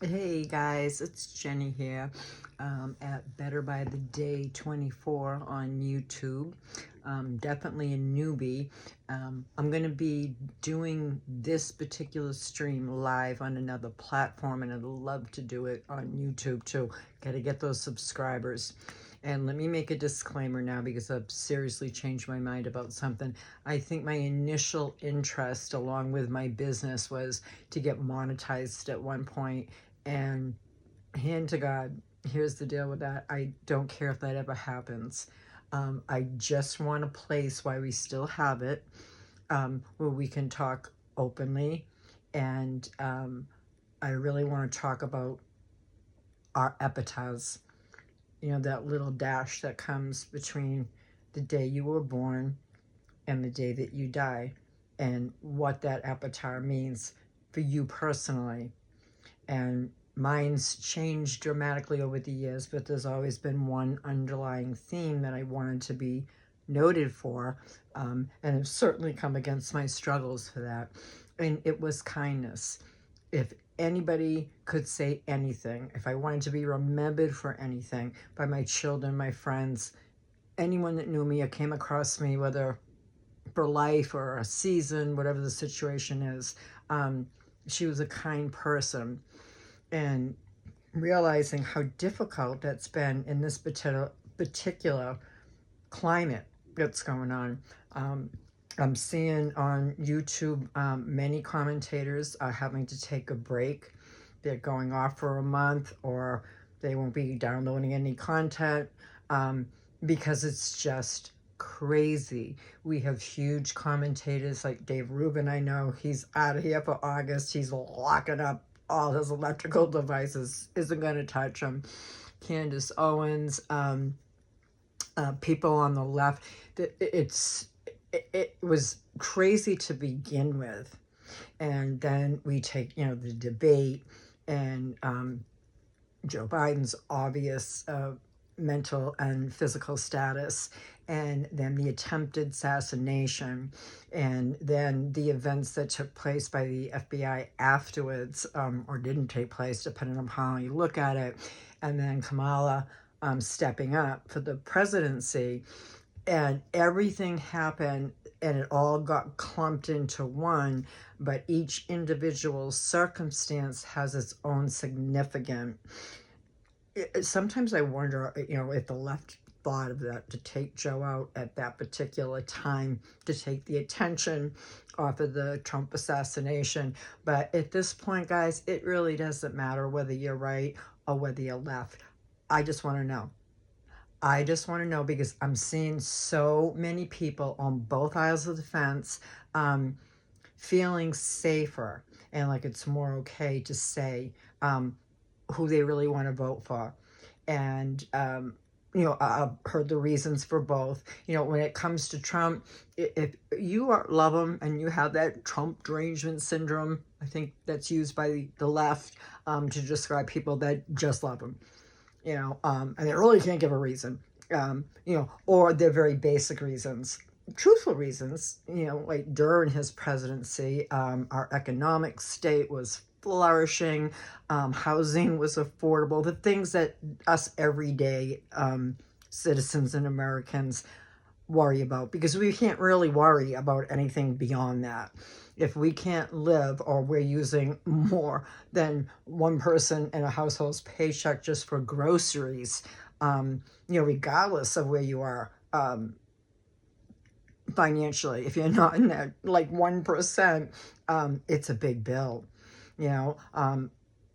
Hey guys, it's Jenny here at Better by the Day 24 on YouTube. Definitely a newbie. I'm going to be doing this particular stream live on another platform, and I'd love to do it on YouTube too. Got to get those subscribers. And let me make a disclaimer now because I've seriously changed my mind about something. I think my initial interest, along with my business, was to get monetized at one point. And hand to God, here's the deal with that. I don't care if that ever happens. I just want a place while we still have it, where we can talk openly. And I really want to talk about our epitaphs. You know, that little dash that comes between the day you were born and the day that you die, and what that epitaph means for you personally. And mine's changed dramatically over the years, but there's always been one underlying theme that I wanted to be noted for, and have certainly come against my struggles for that. And it was kindness. If anybody could say anything, if I wanted to be remembered for anything by my children, my friends, anyone that knew me or came across me, whether for life or a season, whatever the situation is, she was a kind person. And realizing how difficult that's been in this particular climate that's going on. I'm seeing on YouTube many commentators are having to take a break. They're going off for a month, or they won't be downloading any content, because it's just crazy. We have huge commentators like Dave Rubin. I know he's out of here for August. He's locking up all his electrical devices, isn't going to touch them. Candace Owens, people on the left. It was crazy to begin with, and then we take the debate, and Joe Biden's obvious mental and physical status, and then the attempted assassination, and then the events that took place by the FBI afterwards, or didn't take place, depending on how you look at it, and then Kamala stepping up for the presidency, and everything happened and it all got clumped into one, but each individual circumstance has its own significance. Sometimes I wonder, if the left thought of that, to take Joe out at that particular time, to take the attention off of the Trump assassination. But at this point, guys, it really doesn't matter whether you're right or whether you're left. I just want to know. I just want to know, because I'm seeing so many people on both aisles of the fence feeling safer, and like it's more okay to say who they really want to vote for. And I've heard the reasons for both. When it comes to Trump, if you love him and you have that Trump derangement syndrome, I think that's used by the left to describe people that just love him. And they really can't give a reason, or they're very basic reasons. Truthful reasons, like during his presidency, our economic state was flourishing, housing was affordable, the things that us everyday citizens and Americans worry about, because we can't really worry about anything beyond that. If we can't live, or we're using more than one person in a household's paycheck just for groceries, regardless of where you are financially, if you're not in that like 1%, it's a big bill. you know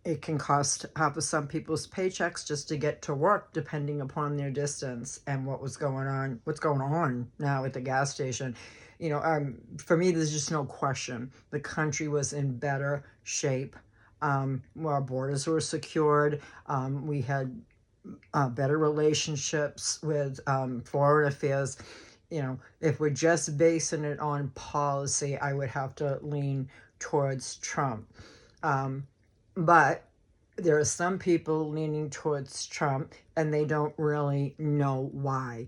it can cost half of some people's paychecks just to get to work, depending upon their distance and what's going on now at the gas station. For me, there's just no question the country was in better shape. Our borders were secured. We had better relationships with foreign affairs. If we're just basing it on policy, I would have to lean towards Trump. But there are some people leaning towards Trump, and they don't really know why.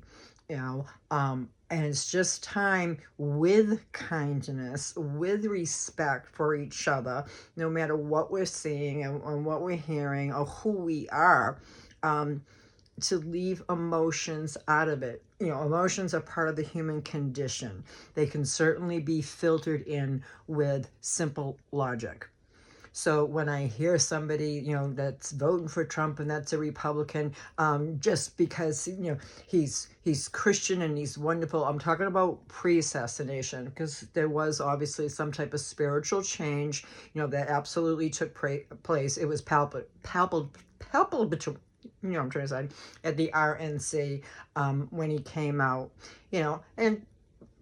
you know, and it's just time, with kindness, with respect for each other, no matter what we're seeing and what we're hearing or who we are, to leave emotions out of it. You know, emotions are part of the human condition. They can certainly be filtered in with simple logic. So when I hear somebody, you know, that's voting for Trump and that's a Republican, just because, you know, he's Christian and he's wonderful. I'm talking about pre-assassination, because there was obviously some type of spiritual change, you know, that absolutely took place. It was palpable, you know, I'm trying to say, at the RNC, when he came out, you know, and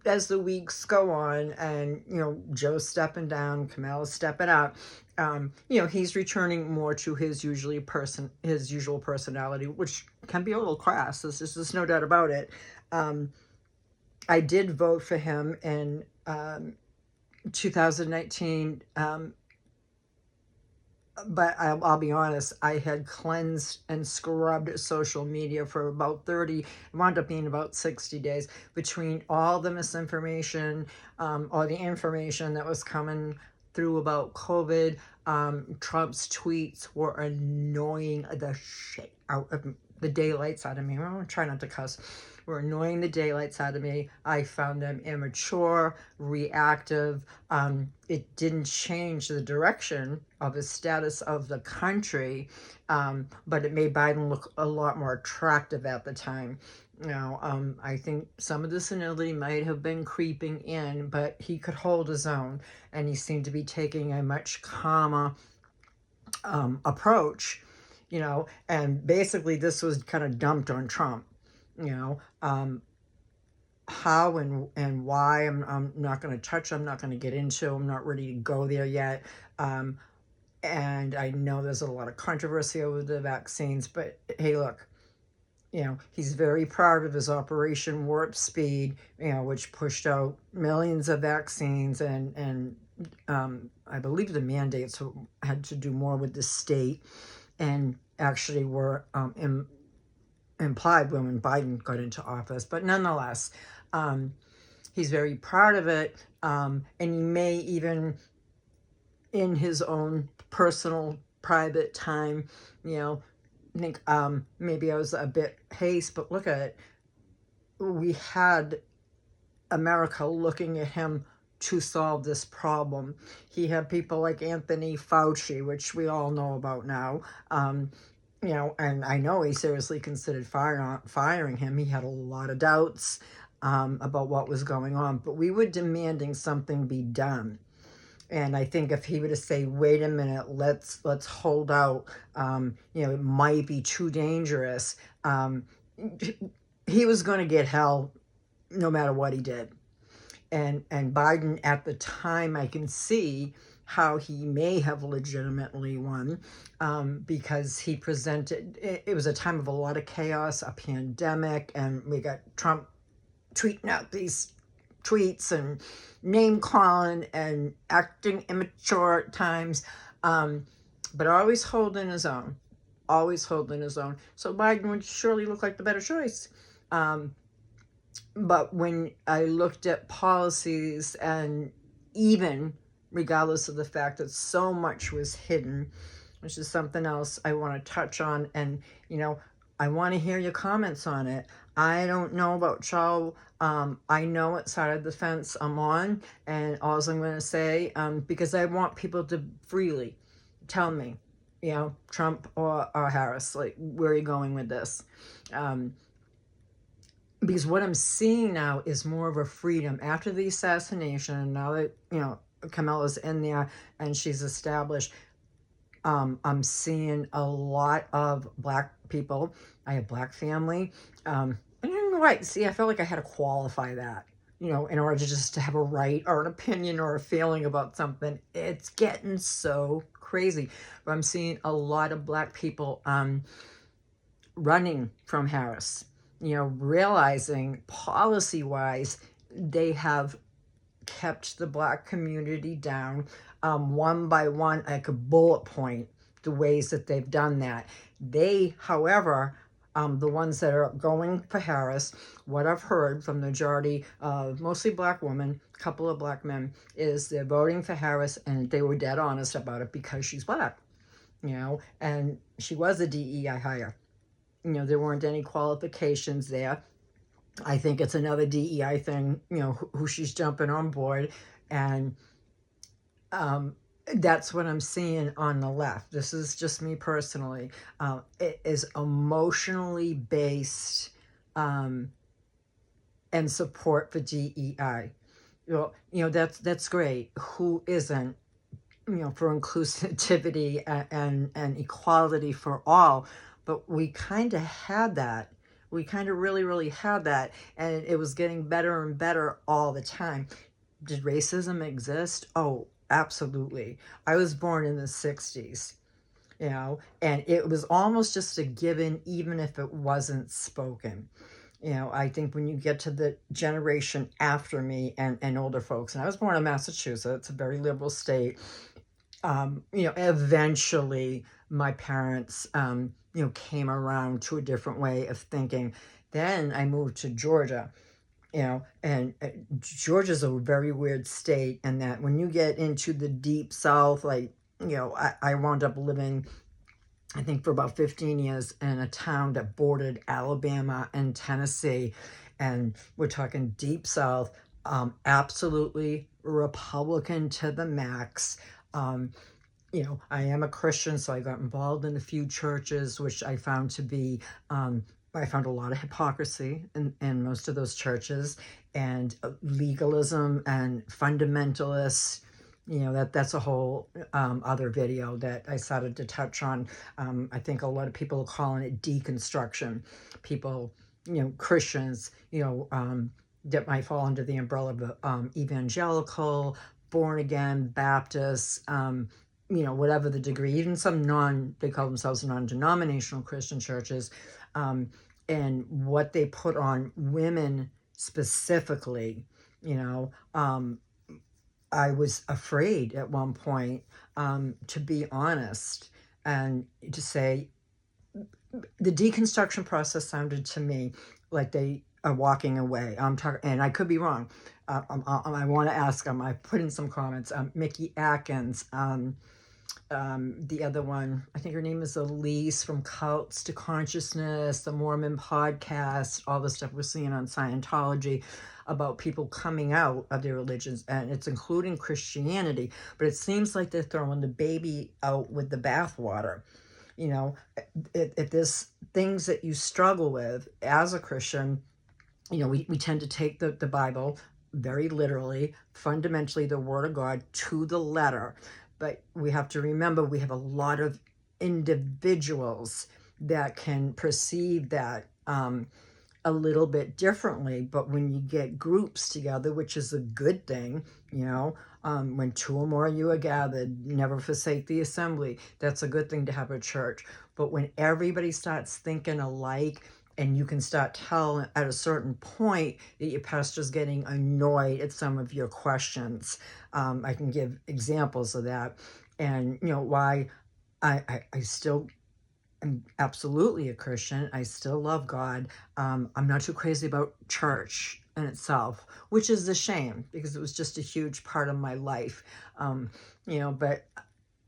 as the weeks go on, and you know, Joe's stepping down, Kamala's stepping up, you know, he's returning more to his usual personality, which can be a little crass. There's no doubt about it. I did vote for him in 2019. But I'll be honest, I had cleansed and scrubbed social media for about 30, it wound up being about 60 days, between all the misinformation, or the information that was coming through about COVID. Trump's tweets were annoying the shit out of the daylights out of me. I'm trying not to cuss. Were annoying the daylights out of me. I found them immature, reactive. It didn't change the direction of the status of the country, but it made Biden look a lot more attractive at the time. You know, I think some of the senility might have been creeping in, but he could hold his own, and he seemed to be taking a much calmer approach, you know, and basically this was kind of dumped on Trump, you know. How and why, I'm not going to touch, I'm not going to get into, I'm not ready to go there yet. And I know there's a lot of controversy over the vaccines, but hey, look, you know, he's very proud of his Operation Warp Speed, you know, which pushed out millions of vaccines, and I believe the mandates had to do more with the state, and actually were implied when Biden got into office. But nonetheless, he's very proud of it, and he may even, in his own personal, private time, you know, think maybe I was a bit hasty, but look at it. We had America looking at him to solve this problem. He had people like Anthony Fauci, which we all know about now. You know, and I know he seriously considered firing him. He had a lot of doubts about what was going on, but we were demanding something be done. And I think if he were to say, wait a minute, let's hold out, you know, it might be too dangerous, he was going to get hell no matter what he did. And Biden at the time, I can see how he may have legitimately won, because he presented, it was a time of a lot of chaos, a pandemic, and we got Trump tweeting out these tweets and name calling and acting immature at times, but always holding his own. So Biden would surely look like the better choice. But when I looked at policies, and even regardless of the fact that so much was hidden, which is something else I want to touch on, and you know, I want to hear your comments on it. I don't know about y'all. I know what side of the fence I'm on, and all I'm going to say, because I want people to freely tell me, you know, Trump or Harris, like, where are you going with this? Because what I'm seeing now is more of a freedom after the assassination. Now that, you know, Kamala's in there and she's established, I'm seeing a lot of Black people. I have Black family. And you know what? See, I felt like I had to qualify that, you know, in order to just to have a right or an opinion or a feeling about something. It's getting so crazy. But I'm seeing a lot of Black people running from Harris, you know, realizing policy-wise they have kept the Black community down, one by one. I could bullet point the ways that they've done that. They, however, the ones that are going for Harris, what I've heard from the majority of mostly black women, a couple of black men, is they're voting for Harris, and they were dead honest about it because she's black, and she was a DEI hire. There weren't any qualifications there. I think it's another DEI thing, who she's jumping on board. And that's what I'm seeing on the left. This is just me personally. It is emotionally based and support for DEI. That's great. Who isn't? For inclusivity and equality for all. But we kind of had that. We kind of really, really had that. And it was getting better and better all the time. Did racism exist? Oh, absolutely. I was born in the 60s, and it was almost just a given, even if it wasn't spoken. I think when you get to the generation after me and older folks, and I was born in Massachusetts, a very liberal state, eventually my parents, came around to a different way of thinking. Then I moved to Georgia, and Georgia's a very weird state, and that when you get into the deep South, like, I wound up living, I think, for about 15 years in a town that bordered Alabama and Tennessee, and we're talking deep South, absolutely Republican to the max. I am a Christian, so I got involved in a few churches, which I found to be, I found a lot of hypocrisy in most of those churches, and legalism and fundamentalists. That's a whole other video that I started to touch on. I think a lot of people are calling it deconstruction. People, Christians, that might fall under the umbrella of evangelical, born again, Baptists, whatever the degree, even some they call themselves non-denominational Christian churches, and what they put on women specifically, I was afraid at one point, to be honest, and to say the deconstruction process sounded to me like they are walking away. I'm talking, and I could be wrong. I want to ask them. I put in some comments. Mickey Atkins, the other one, I think her name is Elise, from Cults to Consciousness, the Mormon podcast, all the stuff we're seeing on Scientology about people coming out of their religions, and it's including Christianity. But it seems like they're throwing the baby out with the bathwater. If there's things that you struggle with as a Christian, we tend to take the Bible very literally, fundamentally the Word of God to the letter. But we have to remember we have a lot of individuals that can perceive that a little bit differently. But when you get groups together, which is a good thing, when two or more of you are gathered, never forsake the assembly. That's a good thing to have a church. But when everybody starts thinking alike, and you can start telling at a certain point that your pastor's getting annoyed at some of your questions. I can give examples of that. And, why I still am absolutely a Christian. I still love God. I'm not too crazy about church in itself, which is a shame because it was just a huge part of my life. But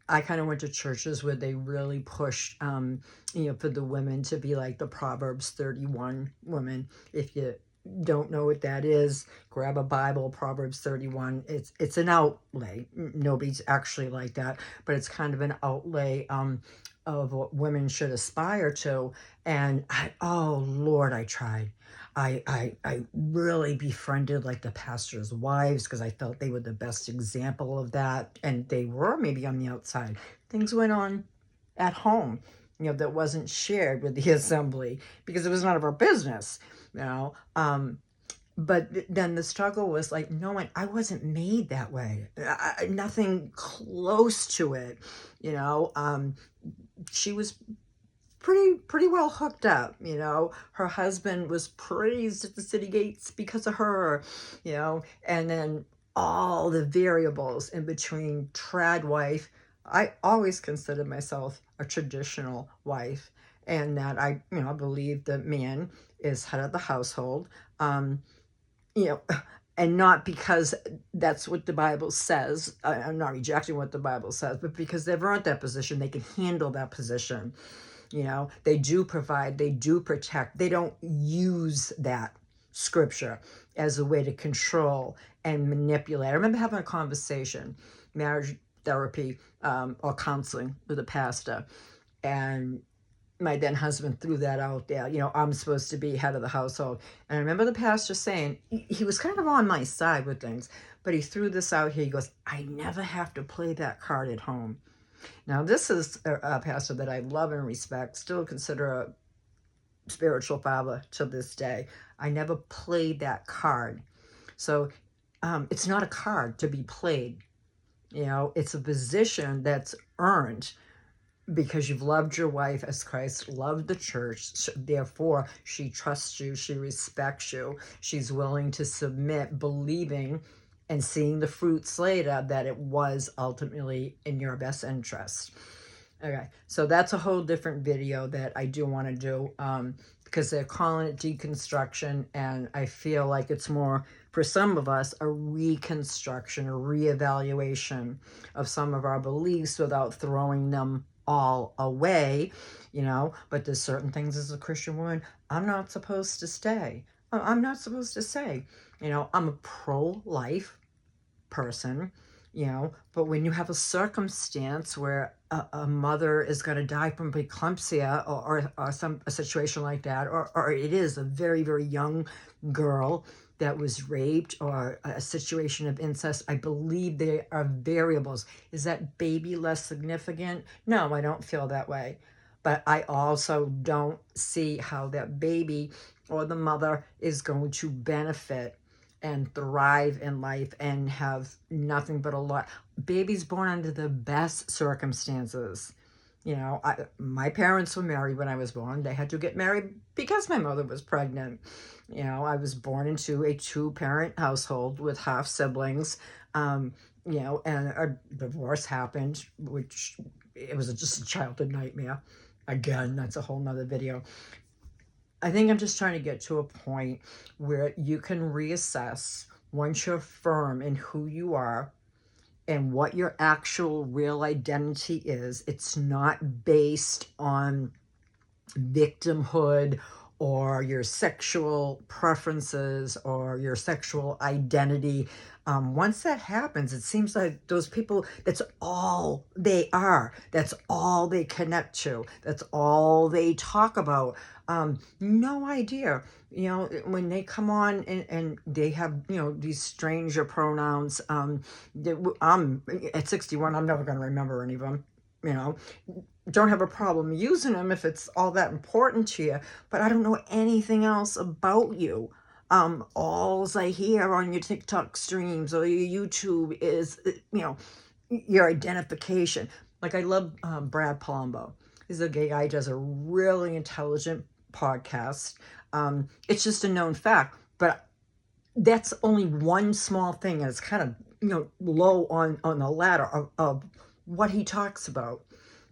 I kind of went to churches where they really pushed, for the women to be like the Proverbs 31 women. If you don't know what that is, grab a Bible, Proverbs 31. It's an outlay. Nobody's actually like that, but it's kind of an outlay of what women should aspire to. And oh Lord, I tried. I really befriended like the pastor's wives because I felt they were the best example of that, and they were maybe on the outside. Things went on at home, that wasn't shared with the assembly because it was none of our business, But then the struggle was like knowing I wasn't made that way. Nothing close to it, She was pretty well hooked up, Her husband was praised at the city gates because of her, And then all the variables in between trad wife. I always considered myself a traditional wife, and that I believe the man is head of the household. You know, and not because that's what the Bible says. I'm not rejecting what the Bible says, but because they've earned that position, they can handle that position. They do provide, they do protect. They don't use that scripture as a way to control and manipulate. I remember having a conversation, marriage therapy, or counseling with a pastor, and my then husband threw that out there. I'm supposed to be head of the household. And I remember the pastor saying, he was kind of on my side with things, but he threw this out here. He goes, I never have to play that card at home. Now, this is a pastor that I love and respect, still consider a spiritual father to this day. I never played that card. So it's not a card to be played. It's a position that's earned because you've loved your wife as Christ loved the church. Therefore, she trusts you, she respects you, she's willing to submit, believing and seeing the fruits later that it was ultimately in your best interest. Okay, so that's a whole different video that I do want to do, because they're calling it deconstruction, and I feel like it's more, for some of us, a reconstruction, a reevaluation of some of our beliefs without throwing them all away, but there's certain things as a Christian woman I'm not supposed to say. I'm not supposed to say. I'm a pro-life person, but when you have a circumstance where a mother is going to die from preeclampsia, or a situation like that, or it is a very, very young girl that was raped, or a situation of incest, I believe they are variables. Is that baby less significant? No, I don't feel that way. But I also don't see how that baby or the mother is going to benefit and thrive in life and have nothing but a lot. Babies born under the best circumstances. My parents were married when I was born. They had to get married because my mother was pregnant. I was born into a two-parent household with half siblings, and a divorce happened, which it was just a childhood nightmare. Again, that's a whole nother video. I think I'm just trying to get to a point where you can reassess once you're firm in who you are and what your actual real identity is. It's not based on victimhood or your sexual preferences or your sexual identity. Once that happens, it seems like those people, that's all they are. That's all they connect to. That's all they talk about. No idea. When they come on and they have, these stranger pronouns, I'm at 61, I'm never going to remember any of them, don't have a problem using them if it's all that important to you, but I don't know anything else about you. All I hear on your TikTok streams or your YouTube is, your identification. Like, I love Brad Palumbo. He's a gay guy, does a really intelligent podcast. It's just a known fact, but that's only one small thing, and it's kind of, low on the ladder of what he talks about.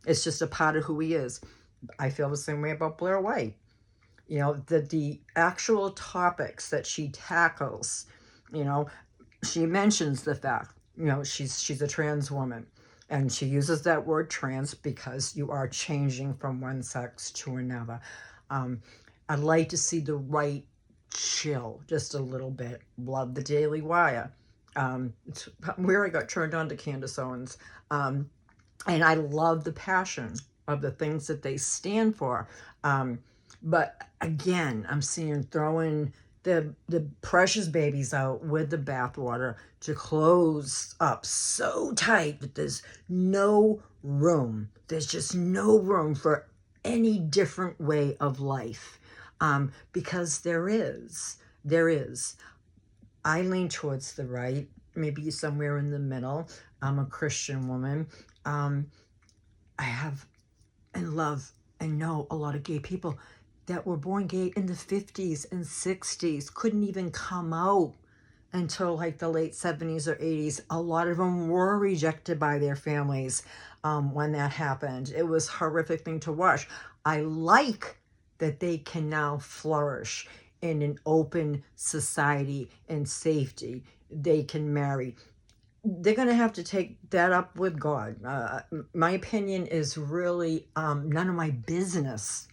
It's just a part of who he is. I feel the same way about Blair White. The actual topics that she tackles, she mentions the fact, she's a trans woman. And she uses that word trans because you are changing from one sex to another. I'd like to see the right chill just a little bit. Love the Daily Wire. It's where I got turned on to Candace Owens. And I love the passion of the things that they stand for. But again, I'm seeing throwing the precious babies out with the bathwater to close up so tight that there's no room. There's just no room for any different way of life. Because there is. I lean towards the right, maybe somewhere in the middle. I'm a Christian woman. I have and love and know a lot of gay people that were born gay in the 50s and 60s, couldn't even come out until like the late 70s or 80s. A lot of them were rejected by their families when that happened. It was a horrific thing to watch. I like that they can now flourish in an open society and safety. They can marry. They're going to have to take that up with God. My opinion is really none of my business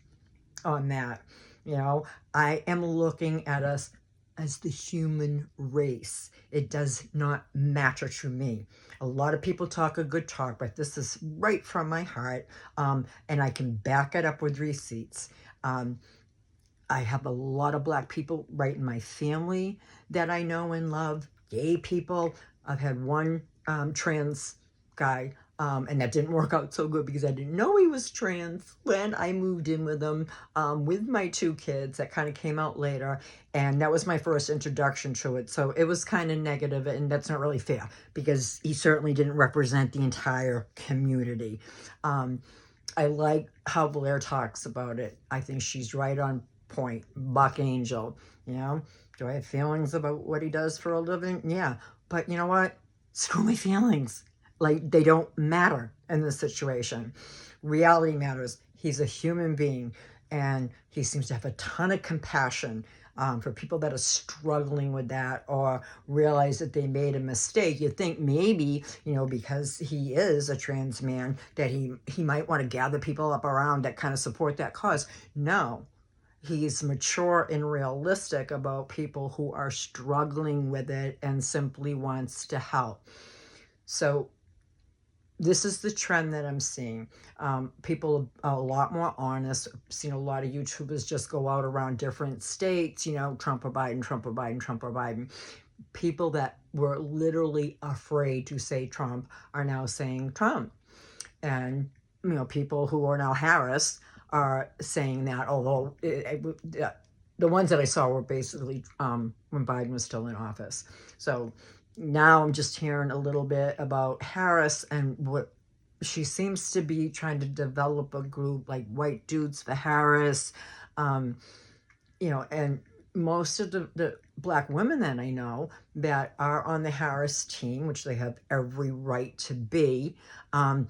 on that. You know, I am looking at us as the human race. It does not matter to me. A lot of people talk a good talk, but this is right from my heart, and I can back it up with receipts. I have a lot of Black people right in my family that I know and love, gay people. I've had one trans guy, and that didn't work out so good because I didn't know he was trans when I moved in with him with my 2 kids. That kind of came out later, and that was my first introduction to it. So it was kind of negative, and that's not really fair because he certainly didn't represent the entire community. I like how Blair talks about it. I think she's right on point. Buck Angel, you know, do I have feelings about what he does for a living? Yeah, but you know what? Screw my feelings. Like, they don't matter in this situation. Reality matters. He's a human being, and he seems to have a ton of compassion for people that are struggling with that or realize that they made a mistake. You think maybe, you know, because he is a trans man, that he might want to gather people up around that kind of support that cause. No. He's mature and realistic about people who are struggling with it and simply wants to help. So this is the trend that I'm seeing. People are a lot more honest. I've seen a lot of YouTubers just go out around different states, you know, Trump or Biden, Trump or Biden, Trump or Biden. People that were literally afraid to say Trump are now saying Trump. And, you know, people who are now Harris are saying that, although the ones that I saw were basically when Biden was still in office. So now I'm just hearing a little bit about Harris and what she seems to be trying to develop a group like White Dudes for Harris, you know, and most of the Black women that I know that are on the Harris team, which they have every right to be, I'd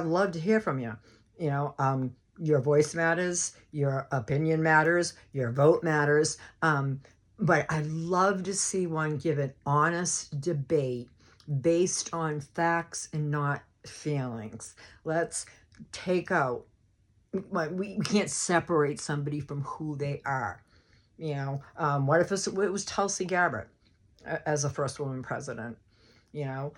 love to hear from you. You know, your voice matters, your opinion matters, your vote matters. But I'd love to see one give an honest debate based on facts and not feelings. Let's take out, we can't separate somebody from who they are. You know, what if it was Tulsi Gabbard as a first woman president? You know,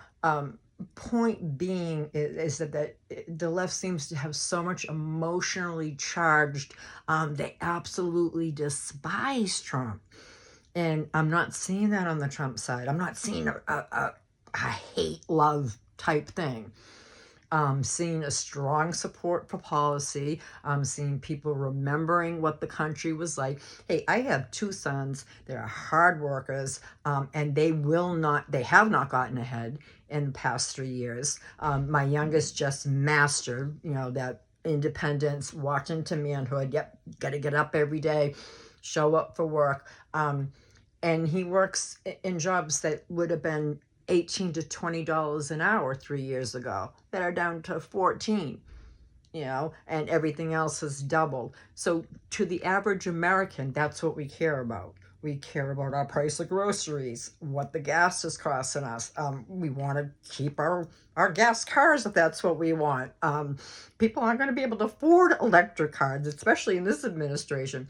point being is that the left seems to have so much emotionally charged. They absolutely despise Trump. And I'm not seeing that on the Trump side. I'm not seeing a hate-love type thing. Seeing a strong support for policy, seeing people remembering what the country was like. Hey, I have 2 sons that are hard workers, and they have not gotten ahead in the past 3 years. My youngest just mastered, you know, that independence, walked into manhood. Yep, got to get up every day, show up for work. And he works in jobs that would have been $18 to $20 an hour 3 years ago that are down to 14, you know, and everything else has doubled. So to the average American, that's what we care about. We care about our price of groceries, what the gas is costing us. We want to keep our gas cars if that's what we want. People aren't going to be able to afford electric cars, especially in this administration.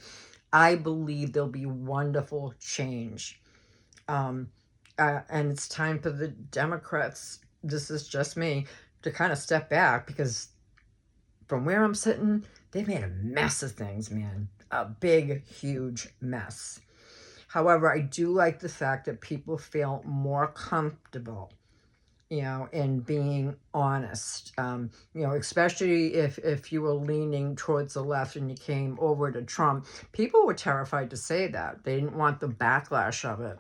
I believe there'll be wonderful change. And it's time for the Democrats, this is just me, to kind of step back, because from where I'm sitting, they've made a mess of things, man. A big, huge mess. However, I do like the fact that people feel more comfortable, you know, in being honest, you know, especially if you were leaning towards the left and you came over to Trump. People were terrified to say that. They didn't want the backlash of it.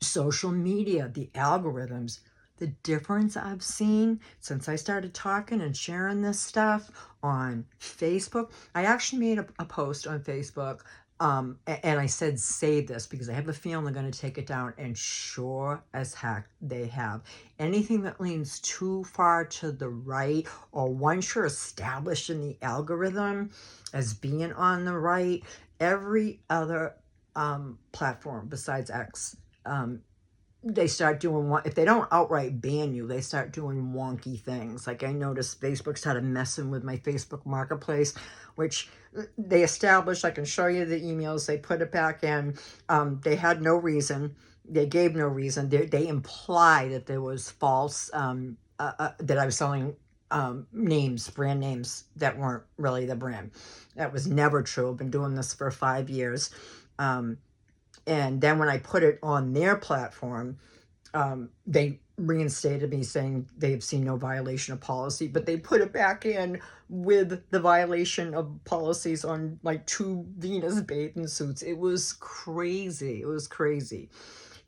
Social media, the algorithms, the difference I've seen since I started talking and sharing this stuff on Facebook. I actually made a post on Facebook and I said save this because I have a feeling they're going to take it down, and sure as heck they have. Anything that leans too far to the right, or once you're established in the algorithm as being on the right, every other platform besides X, they start doing, if they don't outright ban you, they start doing wonky things. Like I noticed Facebook started messing with my Facebook Marketplace, which they established. I can show you the emails. They put it back in. They had no reason. They gave no reason. They implied that there was false, that I was selling names, brand names that weren't really the brand. That was never true. I've been doing this for 5 years. And then when I put it on their platform, they reinstated me saying they have seen no violation of policy, but they put it back in with the violation of policies on like 2 Venus bathing suits. It was crazy. It was crazy.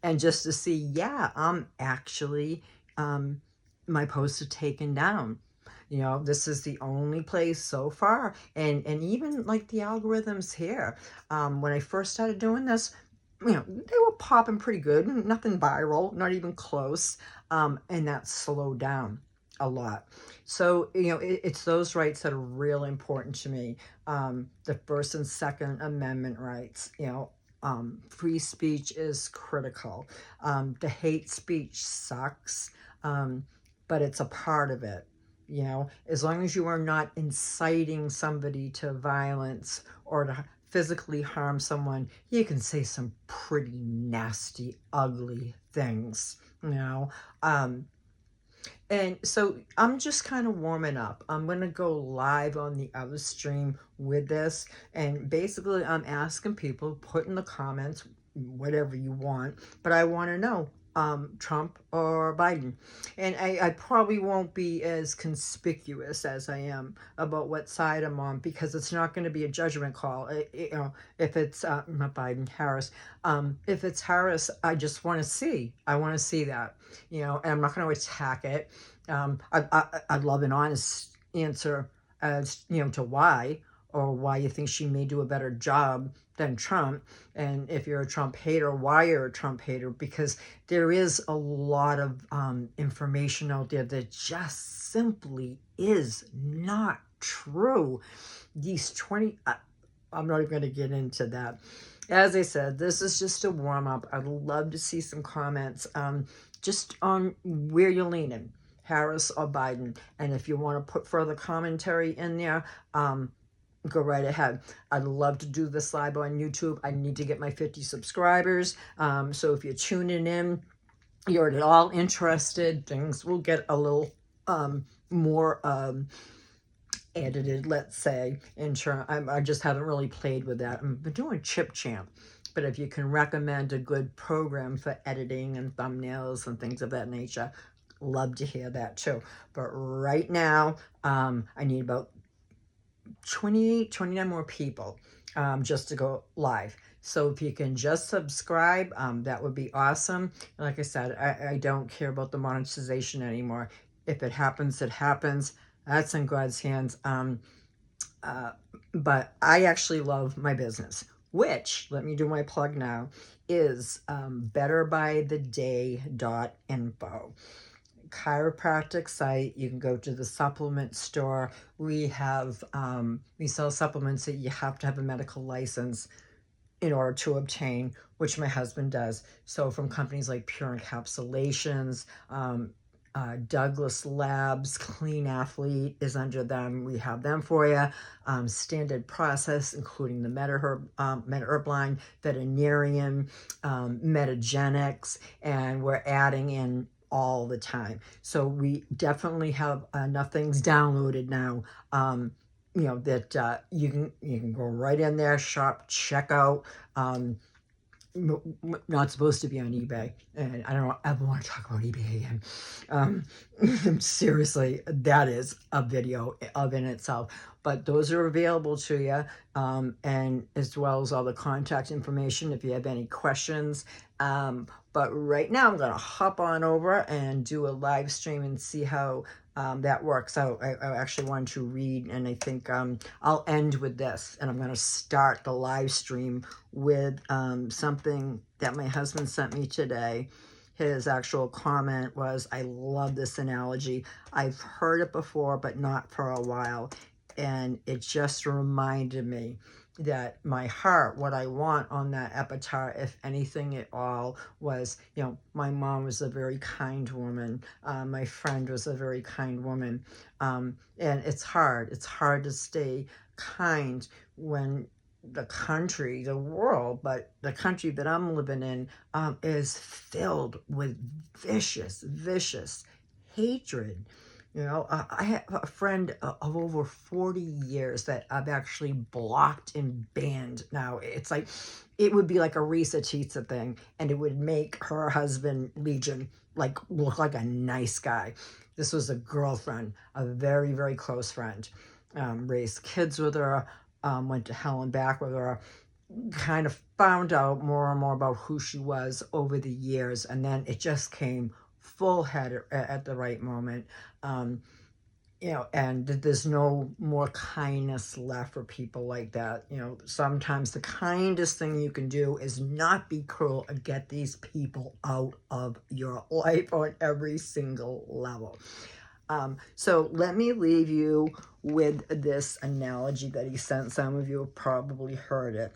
And just to see, yeah, I'm actually, my posts are taken down. You know, this is the only place so far. And even like the algorithms here, when I first started doing this, you know, they were popping pretty good, nothing viral, not even close. And that slowed down a lot. So, you know, it's those rights that are real important to me. The First and Second Amendment rights, you know, free speech is critical. The hate speech sucks, but it's a part of it. You know, as long as you are not inciting somebody to violence or to physically harm someone, you can say some pretty nasty, ugly things, you know. And so I'm just kind of warming up. I'm going to go live on the other stream with this. And basically, I'm asking people, put in the comments whatever you want. But I want to know, Trump or Biden. And I probably won't be as conspicuous as I am about what side I'm on, because it's not going to be a judgment call. You know, if it's not Biden, Harris. If it's Harris, I just want to see. I want to see that, you know, and I'm not going to attack it. I'd love an honest answer as, you know, to why, or why you think she may do a better job than Trump. And if you're a Trump hater, why you're a Trump hater, because there is a lot of information out there that just simply is not true. These 20, I'm not even going to get into that. As I said, this is just a warm-up. I'd love to see some comments just on where you're leaning, Harris or Biden. And if you want to put further commentary in there, go right ahead. I'd love to do this live on YouTube. I need to get my 50 subscribers. So if you're tuning in, you're at all interested, things will get a little more edited, let's say. I just haven't really played with that. I've been doing Chip Champ. But if you can recommend a good program for editing and thumbnails and things of that nature, love to hear that too. But right now, I need about 28, 29 more people just to go live. So if you can just subscribe, that would be awesome. Like I said, I don't care about the monetization anymore. If it happens, it happens. That's in God's hands. But I actually love my business, which, let me do my plug now, is betterbytheday.info. Chiropractic site. You can go to the supplement store. We have we sell supplements that you have to have a medical license in order to obtain, which my husband does. So from companies like Pure Encapsulations, Douglas Labs, Clean Athlete is under them. We have them for you. Standard Process, including the MetaHerb line, Veterinarian, Metagenics, and we're adding in all the time. So we definitely have enough things downloaded now, you know, that you can go right in there, shop, check out. Not supposed to be on eBay, and I don't ever want to talk about eBay again. Seriously, that is a video of in itself. But those are available to you, and as well as all the contact information if you have any questions. But right now I'm going to hop on over and do a live stream and see how that works out. I actually wanted to read, and I think I'll end with this, and I'm going to start the live stream with something that my husband sent me today. His actual comment was, I love this analogy. I've heard it before, but not for a while. And it just reminded me that my heart, what I want on that epitaph, if anything at all, was, my mom was a very kind woman. My friend was a very kind woman. And it's hard. It's hard to stay kind when the country, the world, but the country that I'm living in is filled with vicious hatred. I have a friend of over 40 years that I've actually blocked and banned now. It's like, it would be like a Risa Tisa thing, and it would make her husband, Legion, look like a nice guy. This was a girlfriend, a very, very close friend. Raised kids with her, went to hell and back with her, kind of found out more and more about who she was over the years, and then it just came full head at the right moment. And there's no more kindness left for people like that. Sometimes the kindest thing you can do is not be cruel and get these people out of your life on every single level. So let me leave you with this analogy that he sent. Some of you have probably heard it,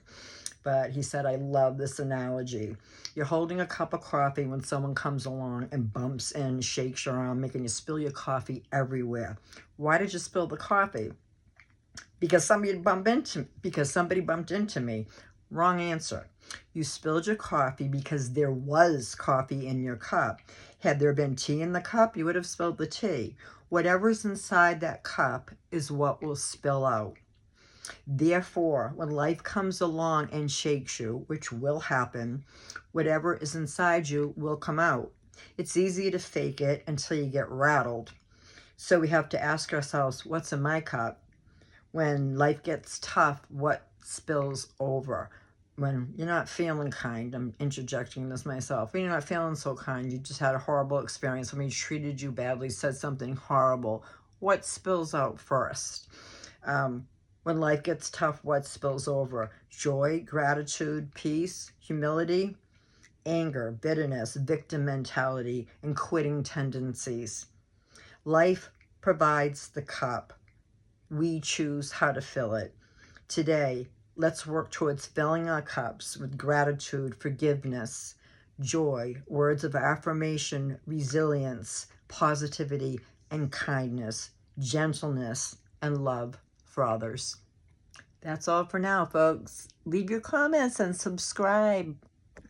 but he said, I love this analogy. You're holding a cup of coffee when someone comes along and bumps in, shakes your arm, making you spill your coffee everywhere. Why did you spill the coffee? Because somebody bumped into me. Wrong answer. You spilled your coffee because there was coffee in your cup. Had there been tea in the cup, you would have spilled the tea. Whatever's inside that cup is what will spill out. Therefore, when life comes along and shakes you, which will happen, whatever is inside you will come out. It's easy to fake it until you get rattled. So we have to ask ourselves, what's in my cup? When life gets tough, what spills over? When you're not feeling kind, I'm interjecting this myself, when you're not feeling so kind, you just had a horrible experience, somebody treated you badly, said something horrible, what spills out first? When life gets tough, what spills over? Joy, gratitude, peace, humility, anger, bitterness, victim mentality, and quitting tendencies. Life provides the cup. We choose how to fill it. Today, let's work towards filling our cups with gratitude, forgiveness, joy, words of affirmation, resilience, positivity, and kindness, gentleness, and love for others. That's all for now, folks. Leave your comments and subscribe.